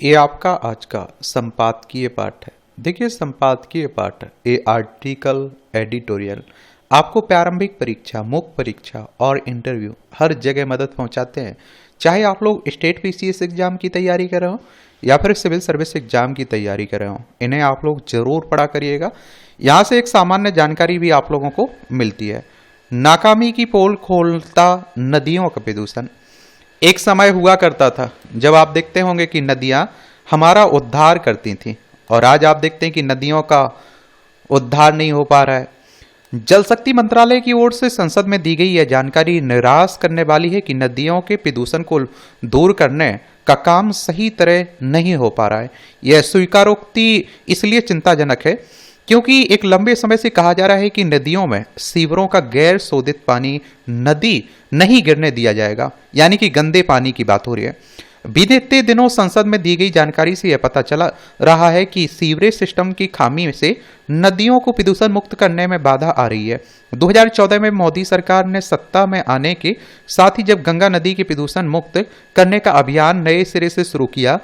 ये आपका आज का संपादकीय पाठ है। देखिए, संपादकीय पाठ ये आर्टिकल एडिटोरियल आपको प्रारंभिक परीक्षा, मुख्य परीक्षा और इंटरव्यू हर जगह मदद पहुंचाते हैं। चाहे आप लोग स्टेट पीसीएस एग्जाम की तैयारी कर रहे हो या फिर सिविल सर्विस एग्जाम की तैयारी कर रहे हो, इन्हें आप लोग जरूर पढ़ा करिएगा। यहाँ से एक सामान्य जानकारी भी आप लोगों को मिलती है। नाकामी की पोल खोलता नदियों का प्रदूषण। एक समय हुआ करता था जब आप देखते होंगे कि नदियां हमारा उद्धार करती थीं, और आज आप देखते हैं कि नदियों का उद्धार नहीं हो पा रहा है। जल शक्ति मंत्रालय की ओर से संसद में दी गई यह जानकारी निराश करने वाली है कि नदियों के प्रदूषण को दूर करने का काम सही तरह नहीं हो पा रहा है। यह स्वीकारोक्ति इसलिए चिंताजनक है क्योंकि एक लंबे समय से कहा जा रहा है कि नदियों में सीवरों का गैर शोधित पानी नदी नहीं गिरने दिया जाएगा, यानी कि गंदे पानी की बात हो रही है। बीते दिनों संसद में दी गई जानकारी से यह पता चला रहा है कि सीवरेज सिस्टम की खामी से नदियों को प्रदूषण मुक्त करने में बाधा आ रही है। 2014 में मोदी सरकार ने सत्ता में आने के साथ ही जब गंगा नदी के प्रदूषण मुक्त करने का अभियान नए सिरे से शुरू किया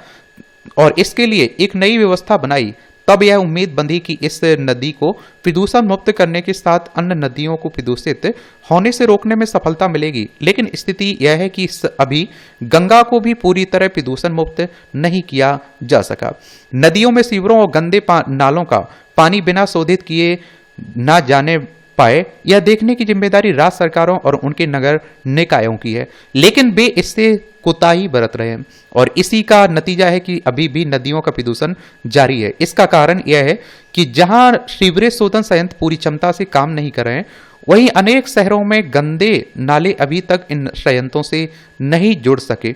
और इसके लिए एक नई व्यवस्था बनाई, तब यह उम्मीद बंधी कि इस नदी को प्रदूषण मुक्त करने के साथ अन्य नदियों को प्रदूषित होने से रोकने में सफलता मिलेगी। लेकिन स्थिति यह है कि अभी गंगा को भी पूरी तरह प्रदूषण मुक्त नहीं किया जा सका। नदियों में सीवरों और गंदे नालों का पानी बिना शोधित किए ना जाने पाए, यह देखने की जिम्मेदारी राज्य सरकारों और उनके नगर निकायों की है, लेकिन वे इससे कोताही बरत रहे हैं और इसी का नतीजा है कि अभी भी नदियों का प्रदूषण जारी है। इसका कारण यह है कि जहां सीवरेज शोधन संयंत्र पूरी क्षमता से काम नहीं कर रहे हैं, वहीं अनेक शहरों में गंदे नाले अभी तक इन संयंत्रों से नहीं जोड़े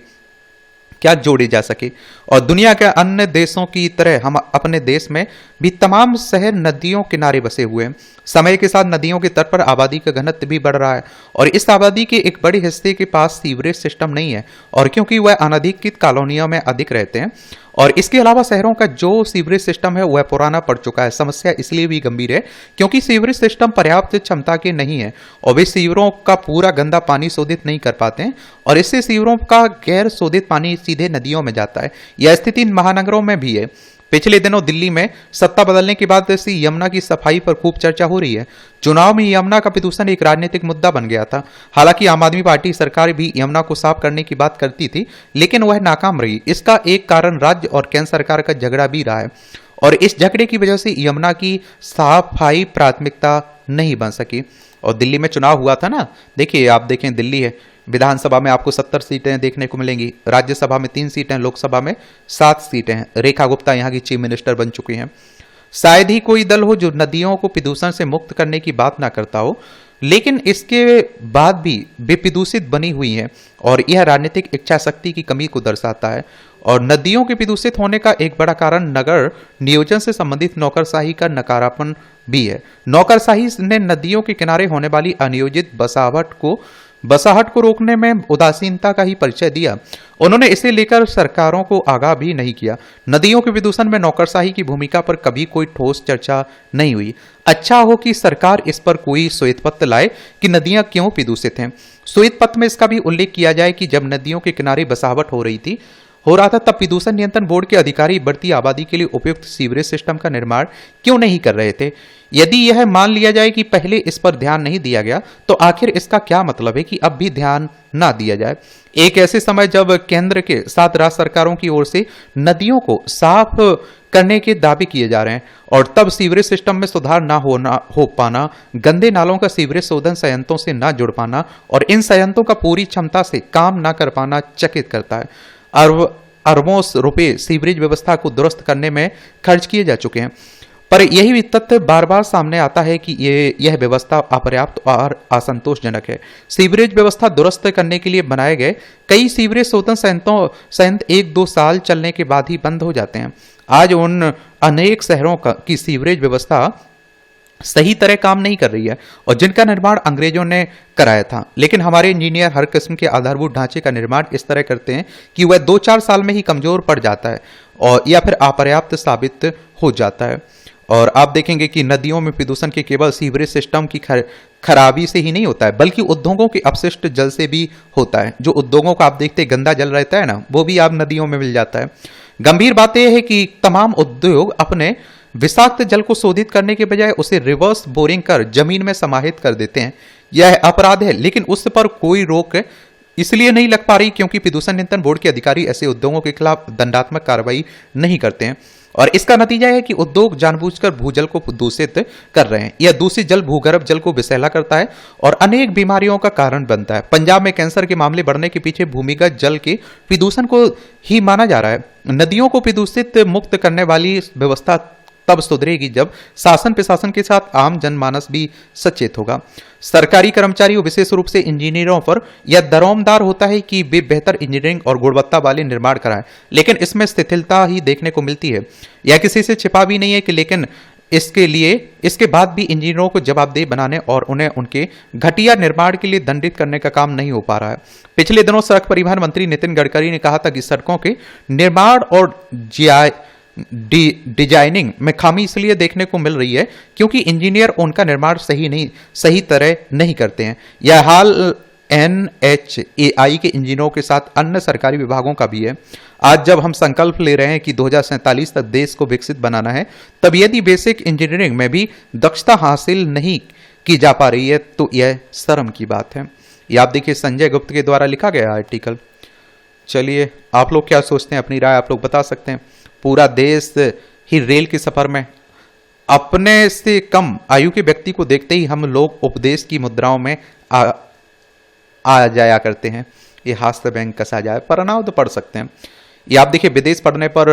जा सके। और दुनिया के अन्य देशों की तरह हम अपने देश में भी तमाम शहर नदियों किनारे बसे हुए हैं। समय के साथ नदियों के तट पर आबादी का घनत्व भी बढ़ रहा है और इस आबादी के एक बड़े हिस्से के पास सीवरेज सिस्टम नहीं है, और क्योंकि वह अनधिकृत कॉलोनियों में अधिक रहते हैं और इसके अलावा शहरों का जो सीवरेज सिस्टम है वह पुराना पड़ चुका है। समस्या इसलिए भी गंभीर है क्योंकि सीवरेज सिस्टम पर्याप्त क्षमता के नहीं है और वे सीवरों का पूरा गंदा पानी शोधित नहीं कर पाते हैं और इससे सीवरों का गैर शोधित पानी सीधे नदियों में जाता है। यह स्थिति महानगरों में भी है। पिछले दिनों दिल्ली में सत्ता बदलने के बाद से यमुना की सफाई पर खूब चर्चा हो रही है। चुनाव में यमुना का प्रदूषण एक राजनीतिक मुद्दा बन गया था। हालांकि आम आदमी पार्टी सरकार भी यमुना को साफ करने की बात करती थी, लेकिन वह नाकाम रही। इसका एक कारण राज्य और केंद्र सरकार का झगड़ा भी रहा है और इस झगड़े की वजह से यमुना की सफाई प्राथमिकता नहीं बन सकी। और दिल्ली में चुनाव हुआ था ना, देखिए आप देखें, दिल्ली है, विधानसभा में आपको 70 सीटें देखने को मिलेंगी, राज्यसभा में 3 सीटें, लोकसभा में 7 सीटें हैं। रेखा गुप्ता यहाँ की चीफ मिनिस्टर बन चुकी हैं। शायद ही कोई दल हो जो नदियों को प्रदूषण से मुक्त करने की बात ना करता हो, लेकिन इसके बाद भी वे प्रदूषित बनी हुई हैं और यह राजनीतिक इच्छा शक्ति की कमी को दर्शाता है। और नदियों के प्रदूषित होने का एक बड़ा कारण नगर नियोजन से संबंधित नौकरशाही का नकारापन भी है। नौकरशाही ने नदियों के किनारे होने वाली अनियोजित बसाहट को रोकने में उदासीनता का ही परिचय दिया। उन्होंने इसे लेकर सरकारों को आगाह भी नहीं किया। नदियों के प्रदूषण में नौकरशाही की भूमिका पर कभी कोई ठोस चर्चा नहीं हुई। अच्छा हो कि सरकार इस पर कोई श्वेत पत्र लाए कि नदियां क्यों प्रदूषित हैं। श्वेत पत्र में इसका भी उल्लेख किया जाए कि जब नदियों के किनारे बसावट हो रहा था तब प्रदूषण नियंत्रण बोर्ड के अधिकारी बढ़ती आबादी के लिए उपयुक्त सीवरेज सिस्टम का निर्माण क्यों नहीं कर रहे थे। यदि यह मान लिया जाए कि पहले इस पर ध्यान नहीं दिया गया, तो आखिर इसका क्या मतलब है कि अब भी ध्यान ना दिया जाए। एक ऐसे समय जब केंद्र के साथ राज्य सरकारों की ओर से नदियों को साफ करने के दावे किए जा रहे हैं और तब सीवरेज सिस्टम में सुधार ना हो पाना, गंदे नालों का सीवरेज शोधन संयंत्रों से ना जुड़ पाना और इन संयंत्रों का पूरी क्षमता से काम ना कर पाना चकित करता है। अरबों रुपए सीवरेज व्यवस्था को दुरुस्त करने में खर्च किए जा चुके हैं, पर यही तथ्य बार बार सामने आता है कि यह व्यवस्था अपर्याप्त और असंतोषजनक है। सीवरेज व्यवस्था दुरुस्त करने के लिए बनाए गए कई सीवरेज शोधन संयंत्र 1-2 साल चलने के बाद ही बंद हो जाते हैं। आज उन अनेक शहरों की सीवरेज व्यवस्था सही तरह काम नहीं कर रही है और जिनका निर्माण अंग्रेजों ने कराया था, लेकिन हमारे इंजीनियर हर किस्म के आधारभूत ढांचे का निर्माण इस तरह करते हैं कि वह 2-4 साल में ही कमजोर पड़ जाता है और या फिर अपर्याप्त साबित हो जाता है। और आप देखेंगे कि नदियों में प्रदूषण के केवल सीवरेज सिस्टम की खराबी से ही नहीं होता है, बल्कि उद्योगों के अपशिष्ट जल से भी होता है। जो उद्योगों का आप देखते गंदा जल रहता है ना, वो भी आप नदियों में मिल जाता है। गंभीर बात यह है कि तमाम उद्योग अपने विषाक्त जल को शोधित करने के बजाय उसे रिवर्स बोरिंग कर जमीन में समाहित कर देते हैं। यह अपराध है, लेकिन उस पर कोई रोक इसलिए नहीं लग पा रही क्योंकि प्रदूषण नियंत्रण बोर्ड के अधिकारी ऐसे उद्योगों के खिलाफ दंडात्मक कार्रवाई नहीं करते हैं। और इसका नतीजा है कि उद्योग जानबूझकर भूजल को दूषित कर रहे हैं। यह दूषित जल भूगर्भ जल को विषैला करता है और अनेक बीमारियों का कारण बनता है। पंजाब में कैंसर के मामले बढ़ने के पीछे भूमिगत जल के प्रदूषण को ही माना जा रहा है। नदियों को प्रदूषित मुक्त करने वाली व्यवस्था तब सुधरेगी जब शासन प्रशासन के साथ आम जनमानस भी सचेत होगा। सरकारी कर्मचारियों, विशेष रूप से इंजीनियरों पर यह दरोमदार होता है कि वे बेहतर इंजीनियरिंग और गुणवत्ता वाले निर्माण कराएं, लेकिन इसमें शिथिलता ही देखने को मिलती है। यह किसी से छिपा भी नहीं है कि लेकिन इसके बाद भी इंजीनियरों को जवाबदेह बनाने और उन्हें उनके घटिया निर्माण के लिए दंडित करने का काम नहीं हो पा रहा है। पिछले दिनों सड़क परिवहन मंत्री नितिन गडकरी ने कहा था कि सड़कों के निर्माण और डिजाइनिंग में खामी इसलिए देखने को मिल रही है क्योंकि इंजीनियर उनका निर्माण सही तरह नहीं करते हैं। यह हाल NHAI के इंजीनियरों के साथ अन्य सरकारी विभागों का भी है। आज जब हम संकल्प ले रहे हैं कि 2047 तक देश को विकसित बनाना है, तब यदि बेसिक इंजीनियरिंग में भी दक्षता हासिल नहीं की जा पा रही है तो यह शर्म की बात है। ये आप देखिए संजय गुप्त के द्वारा लिखा गया आर्टिकल। चलिए, आप लोग क्या सोचते हैं, अपनी राय आप लोग बता सकते हैं। पूरा देश ही रेल के सफर में अपने से कम आयु के व्यक्ति को देखते ही हम लोग उपदेश की मुद्राओं में आ जाया करते हैं। ये हास्य बैंक कसा जाए, परिणाम तो पढ़ सकते हैं। ये आप देखिए विदेश पढ़ने पर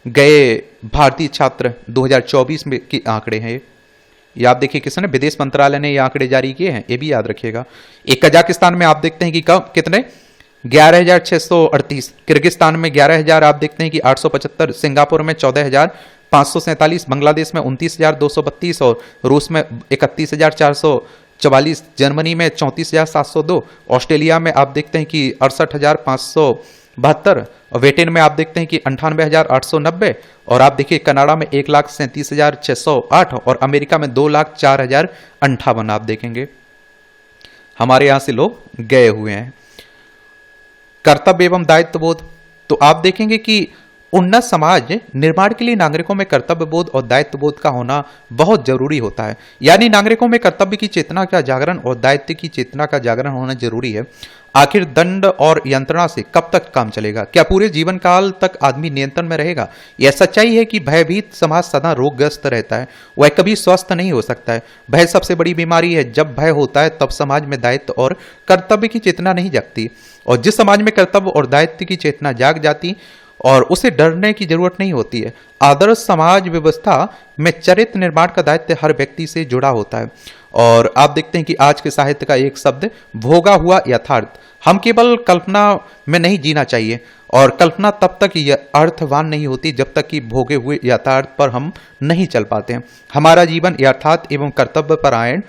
गए भारतीय छात्र 2024 में के आंकड़े हैं। ये आप देखिए किसने, विदेश मंत्रालय ने ये आंकड़े जारी किए हैं, ये भी याद रखिएगा। एक कजाकिस्तान में आप देखते हैं कि कब कितने 11,638, किर्गिस्तान में 11,000, आप देखते हैं कि 875, सिंगापुर में 14,547, बांग्लादेश में 29,232 और रूस में 31,444, जर्मनी में 34,702, ऑस्ट्रेलिया में आप देखते हैं कि 68,572 और ब्रिटेन में आप देखते हैं कि 98,890 और आप देखिए कनाडा में 1,37,608 और अमेरिका में 2,04,058 आप देखेंगे हमारे यहां से लोग गए हुए हैं। कर्तव्य एवं दायित्व बोध, तो आप देखेंगे कि उन्नत समाज निर्माण के लिए नागरिकों में कर्तव्य बोध और दायित्व बोध का होना बहुत जरूरी होता है। यानी नागरिकों में कर्तव्य की चेतना का जागरण और दायित्व की चेतना का जागरण होना जरूरी है। आखिर दंड और यंत्रणा से कब तक काम चलेगा? क्या पूरे जीवन काल तक आदमी नियंत्रण में रहेगा? यह सच्चाई है कि भयभीत समाज सदा रोगग्रस्त रहता है, वह कभी स्वस्थ नहीं हो सकता है। भय सबसे बड़ी बीमारी है। जब भय होता है तब समाज में दायित्व और कर्तव्य की चेतना नहीं जागती, और जिस समाज में कर्तव्य और दायित्व की चेतना जाग जाती और उसे डरने की जरूरत नहीं होती है। आदर्श समाज व्यवस्था में चरित्र निर्माण का दायित्व हर व्यक्ति से जुड़ा होता है। और आप देखते हैं कि आज के साहित्य का एक शब्द भोगा हुआ यथार्थ। हम केवल कल्पना में नहीं जीना चाहिए, और कल्पना तब तक अर्थवान नहीं होती जब तक कि भोगे हुए यथार्थ पर हम नहीं चल पाते हैं। हमारा जीवन यथार्थ एवं कर्तव्य परायण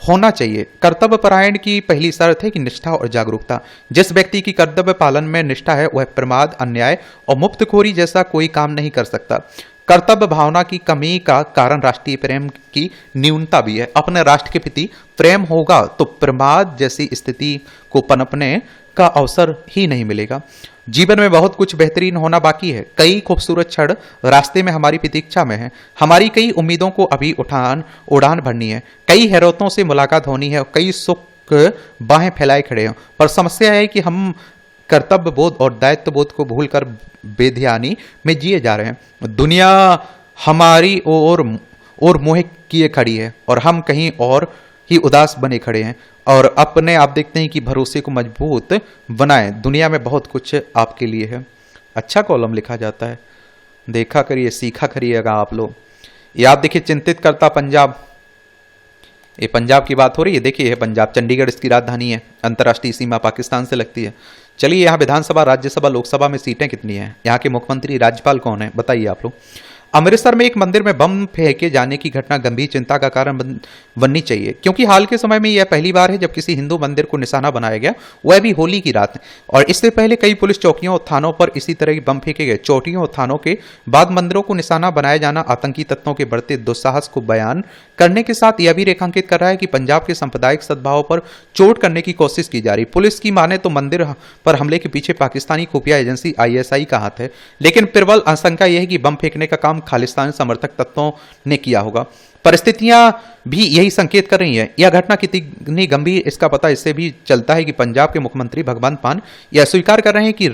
होना चाहिए। कर्तव्य परायण की पहली शर्त है कि निष्ठा और जागरूकता। जिस व्यक्ति की कर्तव्य पालन में निष्ठा है वह प्रमाद, अन्याय और मुफ्तखोरी जैसा कोई काम नहीं कर सकता। कर्तव्य भावना की कमी का कारण राष्ट्रीय प्रेम की न्यूनता भी है। अपने राष्ट्र के प्रति प्रेम होगा तो प्रमाद जैसी स्थिति को पनपने का अवसर ही नहीं मिलेगा। जीवन में बहुत कुछ बेहतरीन होना बाकी है। कई खूबसूरत क्षण रास्ते में हमारी प्रतीक्षा में है। हमारी कई उम्मीदों को अभी उड़ान भरनी है। कई हैरतों से मुलाकात होनी है और कई सुख बाहें फैलाए खड़े हैं। पर समस्या है कि हम कर्तव्य बोध और दायित्व बोध को भूलकर बेध्यानी में जिए जा रहे हैं। दुनिया हमारी ओर मुंह किए खड़ी है और हम कहीं और ही उदास बने खड़े हैं, और अपने आप देखते हैं कि भरोसे को मजबूत बनाएं। दुनिया में बहुत कुछ आपके लिए है। अच्छा कॉलम लिखा जाता है, देखा करिए, सीखा करिएगा आप लोग। ये आप देखिए चिंतित करता पंजाब, ये पंजाब की बात हो रही है। देखिए ये पंजाब, चंडीगढ़ इसकी राजधानी है, अंतर्राष्ट्रीय सीमा पाकिस्तान से लगती है। चलिए यहाँ विधानसभा, राज्यसभा, लोकसभा में सीटें कितनी हैं, यहाँ के मुख्यमंत्री, राज्यपाल कौन है, बताइए आप लोग। अमृतसर में एक मंदिर में बम फेंके जाने की घटना गंभीर चिंता का कारण बननी चाहिए, क्योंकि हाल के समय में यह पहली बार है जब किसी हिंदू मंदिर को निशाना बनाया गया, वह भी होली की रात। और इससे पहले कई पुलिस चौकियों और थानों पर इसी तरह के बम फेंके गए। चौकियों और थानों के बाद मंदिरों को निशाना बनाया जाना आतंकी तत्वों के बढ़ते दुस्साहस को बयान करने के साथ यह भी रेखांकित कर रहा है कि पंजाब के सांप्रदायिक सद्भाव पर चोट करने की कोशिश की जा रही। पुलिस की माने तो मंदिर पर हमले के पीछे पाकिस्तानी खुफिया एजेंसी ISI का हाथ है, लेकिन प्रबल आशंका यह है कि बम फेंकने का काम खालिस्तान समर्थक तत्वों ने किया होगा। परिस्थितियां भी यही संकेत कर रही हैं। यह घटना कितनी गंभीर इसका पता इससे भी चलता है कि पंजाब के मुख्यमंत्री भगवंत मान यह स्वीकार कर रहे हैं कि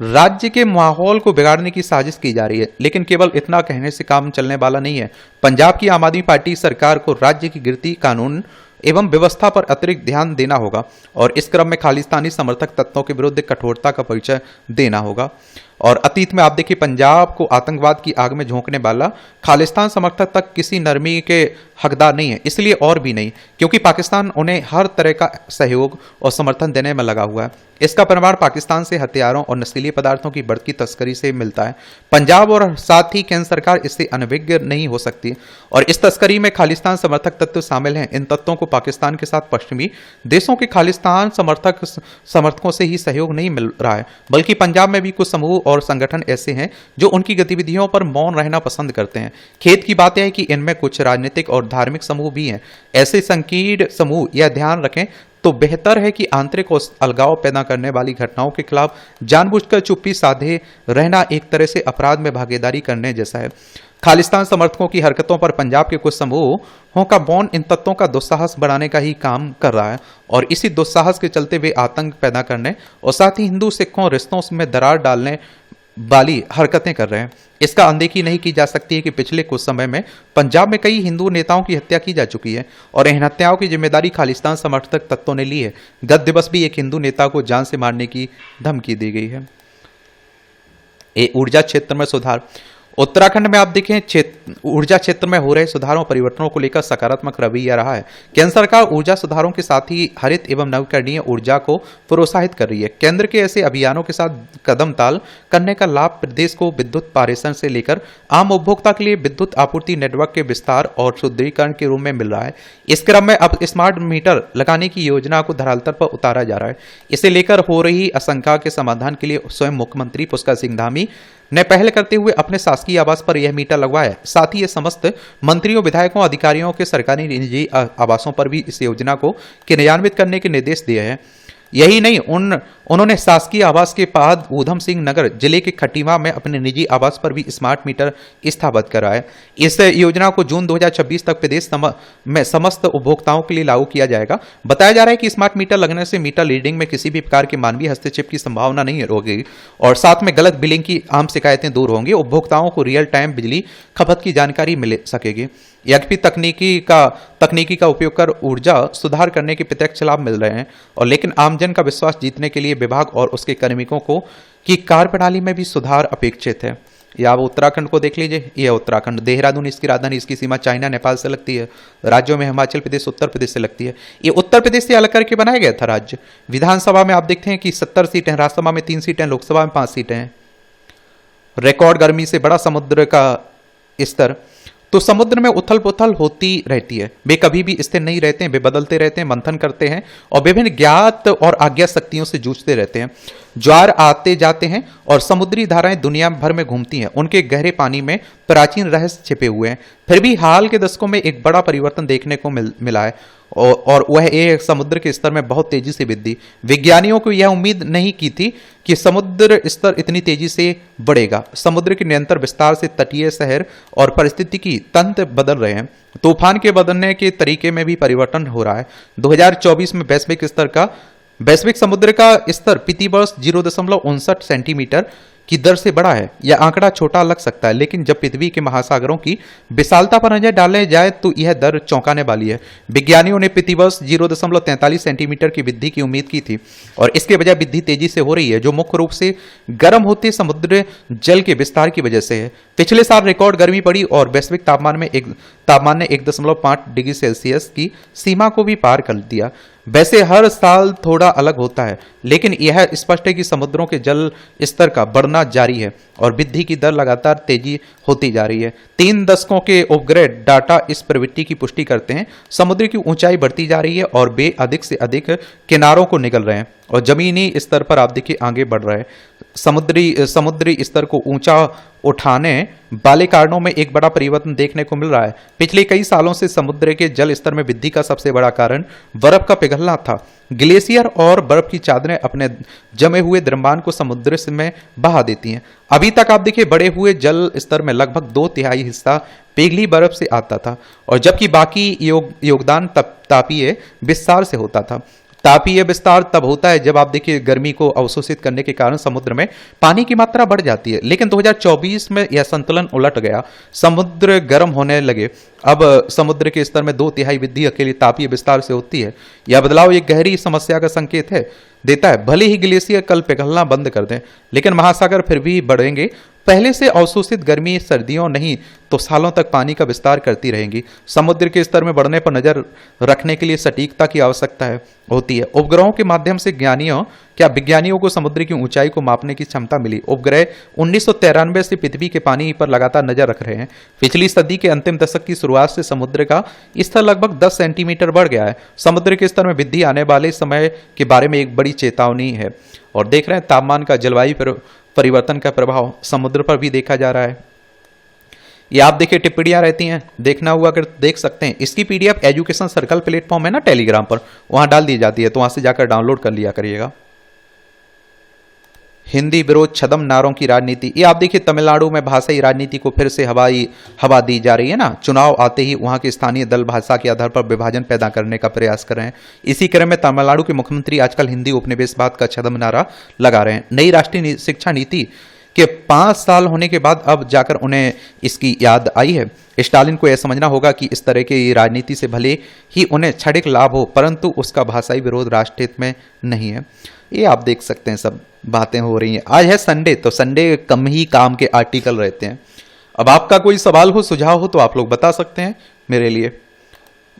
राज्य के माहौल को बिगाड़ने की साजिश की जा रही है। लेकिन केवल इतना कहने से काम चलने वाला नहीं है। पंजाब की आम आदमी पार्टी सरकार को राज्य की गिरती कानून एवं व्यवस्था पर अतिरिक्त ध्यान देना होगा और इस क्रम में खालिस्तानी समर्थक तत्वों के विरुद्ध कठोरता का परिचय देना होगा। और अतीत में आप देखिए, पंजाब को आतंकवाद की आग में झोंकने वाला खालिस्तान समर्थक तक किसी नरमी के हकदार नहीं है, इसलिए और भी नहीं क्योंकि पाकिस्तान उन्हें हर तरह का सहयोग और समर्थन देने में लगा हुआ है। इसका प्रमाण पाकिस्तान से हथियारों और नशीले पदार्थों की बढ़ती तस्करी से मिलता है। पंजाब और साथ ही केंद्र सरकार इससे अनभिज्ञ नहीं हो सकती और इस तस्करी में खालिस्तान समर्थक तत्व शामिल हैं। इन तत्वों को पाकिस्तान के साथ पश्चिमी देशों के खालिस्तान समर्थकों से ही सहयोग नहीं मिल रहा है, बल्कि पंजाब में भी कुछ समूह और संगठन ऐसे हैं जो उनकी गतिविधियों पर मौन रहना पसंद करते हैं। खेद की बात यह है कि इनमें कुछ राजनीतिक और धार्मिक समूह भी हैं। ऐसे संकीर्ण समूह यह ध्यान रखें तो बेहतर है कि आंतरिक अलगाव पैदा करने वाली घटनाओं के खिलाफ जानबूझकर चुप्पी साधे रहना एक तरह से अपराध में भागीदारी करने जैसा है। खालिस्तान समर्थकों की हरकतों पर पंजाब के कुछ समूहों का मौन इन तत्वों का दुस्साहस बढ़ाने का ही काम कर रहा है और इसी दुस्साहस के चलते वे आतंक पैदा करने और साथ ही हिंदू सिखों रिश्तों में दरार डालने वाली हरकतें कर रहे हैं। इसका अनदेखी नहीं की जा सकती है कि पिछले कुछ समय में पंजाब में कई हिंदू नेताओं की हत्या की जा चुकी है और इन हत्याओं की जिम्मेदारी खालिस्तान समर्थक तत्वों ने ली है। गत दिवस भी एक हिंदू नेता को जान से मारने की धमकी दी गई है। ऊर्जा क्षेत्र में सुधार। उत्तराखंड में आप देखें ऊर्जा क्षेत्र में हो रहे सुधारों परिवर्तनों को लेकर सकारात्मक रवैया रहा है। केंद्र सरकार ऊर्जा सुधारों के साथ ही हरित एवं नवीकरणीय ऊर्जा को प्रोत्साहित कर रही है। केंद्र के ऐसे अभियानों के साथ कदम ताल करने का लाभ प्रदेश को विद्युत पारेषण से लेकर आम उपभोक्ता के लिए विद्युत आपूर्ति नेटवर्क के विस्तार और सुदृढ़ीकरण के रूप में मिल रहा है। इस क्रम में अब स्मार्ट मीटर लगाने की योजना को धरातल पर उतारा जा रहा है। इसे लेकर हो रही आशंका के समाधान के लिए स्वयं मुख्यमंत्री पुष्कर सिंह धामी ने पहल करते हुए अपने शासकीय आवास पर यह मीटर लगवाया। साथ ही ये समस्त मंत्रियों, विधायकों, अधिकारियों के सरकारी निजी आवासों पर भी इस योजना को क्रियान्वित करने के निर्देश दिए हैं। यही नहीं, उन्होंने शासकीय आवास के बाद ऊधम सिंह नगर जिले के खटीमा में अपने निजी आवास पर भी स्मार्ट मीटर स्थापित कराया। इस योजना को जून 2026 तक प्रदेश में समस्त उपभोक्ताओं के लिए लागू किया जाएगा। बताया जा रहा है कि स्मार्ट मीटर लगने से मीटर रीडिंग में किसी भी प्रकार के मानवीय हस्तक्षेप की संभावना नहीं होगी और साथ में गलत बिलिंग की आम शिकायतें दूर होंगी। उपभोक्ताओं को रियल टाइम बिजली खपत की जानकारी मिल सकेगी। यद्यपि तकनीकी का उपयोग कर ऊर्जा सुधार करने के प्रत्यक्ष लाभ मिल रहे हैं और लेकिन आमजन का विश्वास जीतने के लिए विभाग और उसके कार्मिकों की कार्यप्रणाली में भी सुधार अपेक्षित है। या आप उत्तराखंड को देख लीजिए। यह उत्तराखंड, देहरादून इसकी राजधानी, इसकी सीमा चाइना नेपाल से लगती है। राज्यों में हिमाचल प्रदेश उत्तर प्रदेश से लगती है। ये उत्तर प्रदेश से अलग करके बनाया गया था राज्य। विधानसभा में आप देखते हैं कि 70 सीटें, राज्यसभा में 3 सीटें, लोकसभा में 5 सीटें हैं। रिकॉर्ड गर्मी से बड़ा समुद्र का स्तर, तो समुद्र में उथल पुथल होती रहती है। वे कभी भी स्थिर नहीं रहते हैं, वे बदलते रहते हैं, मंथन करते हैं और विभिन्न ज्ञात और अज्ञात शक्तियों से जूझते रहते हैं। ज्वार आते जाते हैं और समुद्री धाराएं दुनिया भर में घूमती हैं। उनके गहरे पानी में प्राचीन रहस्य छिपे हुए हैं। फिर भी हाल के दशकों में एक बड़ा परिवर्तन देखने को मिला है और वह एक समुद्र के स्तर में बहुत तेजी से वृद्धि। विज्ञानियों को यह उम्मीद नहीं की थी कि समुद्र स्तर इतनी तेजी से बढ़ेगा। समुद्र के निरंतर विस्तार से तटीय शहर और पारिस्थितिकी तंत्र बदल रहे हैं। तूफान के बदलने के तरीके में भी परिवर्तन हो रहा है। 2024 में वैश्विक समुद्र का स्तर प्रति वर्ष 0.59 सेंटीमीटर की दर से बढ़ा है। यह आंकड़ा छोटा लग सकता है, लेकिन जब पृथ्वी के महासागरों की विशालता पर नजर डाले जाए तो यह दर चौंकाने वाली है। विज्ञानियों ने प्रतिवर्ष 0.43 सेंटीमीटर की वृद्धि की उम्मीद की थी और इसके बजाय वृद्धि तेजी से हो रही है, जो मुख्य रूप से गर्म होते समुद्र जल के विस्तार की वजह से है। पिछले साल रिकॉर्ड गर्मी पड़ी और वैश्विक तापमान ने 1.5 डिग्री सेल्सियस की सीमा को भी पार कर दिया। वैसे हर साल थोड़ा अलग होता है, लेकिन यह स्पष्ट है कि समुद्रों के जल स्तर का बढ़ना बढ़ना जारी है और वृद्धि की दर लगातार तेजी होती जा रही है। 3 दशकों के उपग्रह डाटा इस प्रवृत्ति की पुष्टि करते हैं। समुद्र की ऊंचाई बढ़ती जा रही है और वे अधिक से अधिक किनारों को निकल रहे हैं और जमीनी स्तर पर आप देखिए आगे बढ़ रहे हैं। समुद्री स्तर को ऊंचा उठाने वाले कारणों में एक बड़ा परिवर्तन देखने को मिल रहा है। पिछले कई सालों से समुद्र के जल स्तर में वृद्धि का सबसे बड़ा कारण बर्फ का पिघलना था। ग्लेशियर और बर्फ की चादरें अपने जमे हुए द्रव्यमान को समुद्र में बहा देती हैं। अभी तक आप देखिए बढ़े हुए जल स्तर में लगभग 2/3 हिस्सा पिघली बर्फ से आता था और जबकि बाकी योगदान तापीय विस्तार से होता था। तापीय विस्तार तब होता है जब आप देखिए गर्मी को अवशोषित करने के कारण समुद्र में पानी की मात्रा बढ़ जाती है, लेकिन 2024 में यह संतुलन उलट गया। समुद्र गर्म होने लगे। अब समुद्र के स्तर में 2/3 वृद्धि अकेले तापीय विस्तार से होती है। यह बदलाव एक गहरी समस्या का संकेत देता है। भले ही ग्लेशियर कल पिघलना बंद कर दें, लेकिन महासागर फिर भी बढ़ेंगे। पहले से अवशोषित गर्मी सर्दियों नहीं तो सालों तक पानी का विस्तार करती रहेंगी। समुद्र के स्तर में बढ़ने पर नजर रखने के लिए सटीकता की आवश्यकता होती है। उपग्रहों के माध्यम से विज्ञानियों को समुद्र की ऊंचाई को मापने की क्षमता मिली। उपग्रह 1993 से पृथ्वी के पानी पर लगातार नजर रख रहे हैं। पिछली सदी के अंतिम दशक की शुरुआत से समुद्र का स्तर लगभग 10 सेंटीमीटर बढ़ गया है। समुद्र के स्तर में वृद्धि आने वाले समय के बारे में एक बड़ी चेतावनी है। और देख रहे हैं तापमान का जलवायु परिवर्तन का प्रभाव समुद्र पर भी देखा जा रहा है। ये आप देखिए टिप्पणियां रहती हैं, देखना हुआ अगर देख सकते हैं। इसकी पीडीएफ एजुकेशन सर्कल प्लेटफॉर्म है ना टेलीग्राम पर, वहां डाल दी जाती है, तो वहां से जाकर डाउनलोड कर लिया करिएगा। हिंदी विरोध छद्म नारों की राजनीति, ये आप देखिए तमिलनाडु में भाषाई राजनीति को फिर से हवा दी जा रही है ना। चुनाव आते ही वहां के स्थानीय दल भाषा के आधार पर विभाजन पैदा करने का प्रयास कर रहे हैं। इसी क्रम में तमिलनाडु के मुख्यमंत्री आजकल हिंदी उपनिवेशवाद का छद्म नारा लगा रहे हैं। नई राष्ट्रीय शिक्षा नीति के 5 साल होने के बाद अब जाकर उन्हें इसकी याद आई है। स्टालिन को यह समझना होगा कि इस तरह की राजनीति से भले ही उन्हें क्षणिक लाभ हो, परंतु उसका भाषाई विरोध राष्ट्र हित में नहीं है। ये आप देख सकते हैं, सब बातें हो रही हैं। आज है संडे, तो संडे कम ही काम के आर्टिकल रहते हैं। अब आपका कोई सवाल हो, सुझाव हो तो आप लोग बता सकते हैं मेरे लिए।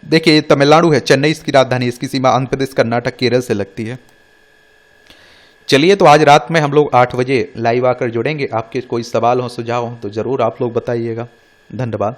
देखिए तमिलनाडु है, चेन्नई इसकी राजधानी, इसकी सीमा आंध्र प्रदेश, कर्नाटक, केरल से लगती है। चलिए, तो आज रात में हम लोग 8 बजे लाइव आकर जुड़ेंगे। आपके कोई सवाल हो, सुझाव हो तो जरूर आप लोग बताइएगा। धन्यवाद।